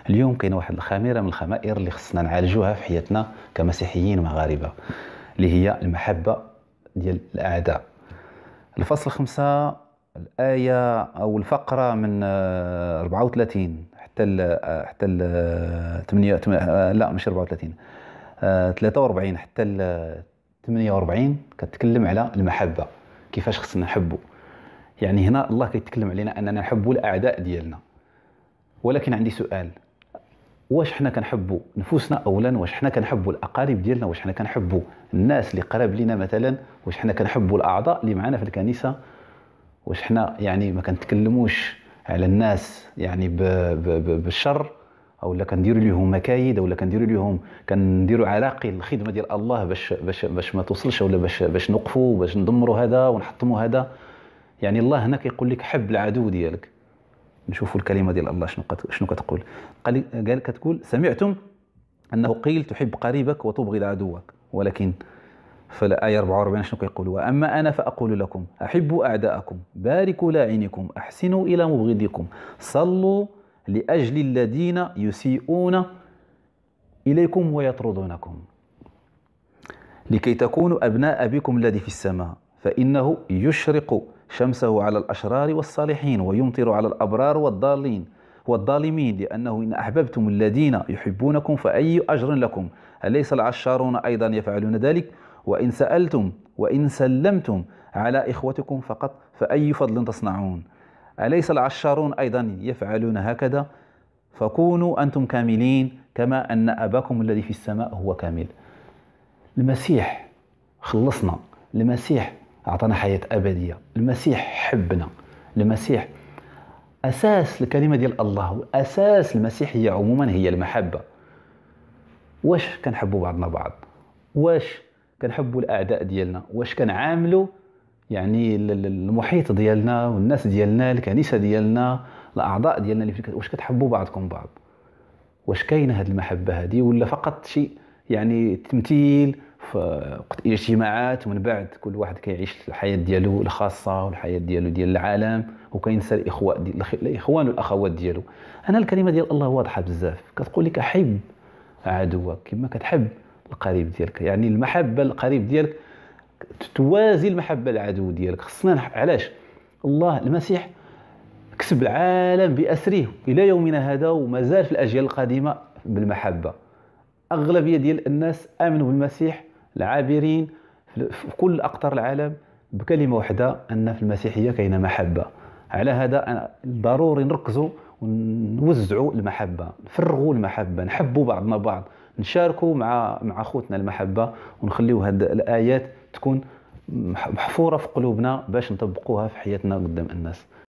اليوم كاينه واحد الخميره من الخمائر اللي خصنا نعالجوها في حياتنا كمسيحيين مغاربه، اللي هي المحبه ديال الاعداء. الفصل 5 الايه او الفقره من 34 حتى ال 8 لا مش 34، 43 حتى ال 48 كتكلم على المحبه، كيفاش خصنا نحبوا. يعني هنا الله كيتكلم علينا اننا نحبوا الاعداء ديالنا. ولكن عندي سؤال، واش حنا كنحبوا نفوسنا اولا؟ واش حنا كنحبوا الاقارب ديالنا؟ واش حنا كنحبوا الناس اللي قراب لينا مثلا؟ واش حنا كنحبوا الاعضاء اللي معنا في الكنيسه؟ واش حنا يعني ما كنتكلموش على الناس يعني بالشر، او لا كنديروا لهم مكايد، ولا كنديروا لهم كنديروا عراقيل الخدمه ديال الله باش ما توصلش، ولا باش نوقفوا، باش ندمروا هذا ونحطموا هذا؟ يعني الله هنا كيقول لك حب العدو ديالك. نشوفوا الكلمه ديال الله شنو كتقول. قال كتقول: سمعتم انه قيل تحب قريبك وتبغض عدوك، ولكن في الآية 44 شنو كيقول؟ وأما أنا فأقول لكم أحبوا أعداءكم، باركوا لاعنكم، أحسنوا إلى مبغضكم، صلوا لأجل الذين يسيئون إليكم ويطردونكم، لكي تكونوا أبناء أبيكم الذي في السماء، فإنه يشرق شمسه على الأشرار والصالحين ويمطر على الأبرار والظالمين، لأنه إن أحببتم الذين يحبونكم فأي أجر لكم؟ أليس العشارون أيضا يفعلون ذلك؟ وإن سألتم وإن سلمتم على إخوتكم فقط فأي فضل تصنعون؟ أليس العشارون أيضا يفعلون هكذا؟ فكونوا أنتم كاملين كما أن أباكم الذي في السماء هو كامل. المسيح خلصنا، المسيح أعطانا حياة أبدية، المسيح حبنا، المسيح أساس الكلمة ديال الله، وأساس المسيحية عموما هي المحبة. واش كنحبوا بعضنا بعض؟ واش كنحبوا الأعداء ديالنا؟ واش كنعاملوا يعني المحيط ديالنا والناس ديالنا، الكنيسة ديالنا، الأعضاء ديالنا اللي واش كتحبوا بعضكم بعض؟ واش كاينه هذه المحبة هذه، ولا فقط شيء يعني تمثيل في وقت الاجتماعات، ومن بعد كل واحد كيعيش الحياة ديالو الخاصة والحياة ديالو ديال العالم، وكينسى الإخوان والأخوات ديالو؟ أنا الكلمة ديال الله واضحة بزاف، كتقول لك أحب عدوك كما كتحب القريب ديالك. يعني المحبة للقريب ديالك توازي المحبة للعدو ديالك. خصنا علاش؟ الله المسيح كسب العالم بأسره إلى يومنا هذا، ومازال في الأجيال القادمة بالمحبة. أغلبية ديال الناس آمنوا بالمسيح، العابرين في كل أقطار العالم، بكلمة واحدة أن في المسيحية كاينة محبة. على هذا ضروري نركزوا ونوزعوا المحبة، نفرغوا المحبة، نحبوا بعضنا بعض، نشاركوا مع خوتنا المحبة، ونخليو هذه الآيات تكون محفورة في قلوبنا باش نطبقوها في حياتنا قدام الناس.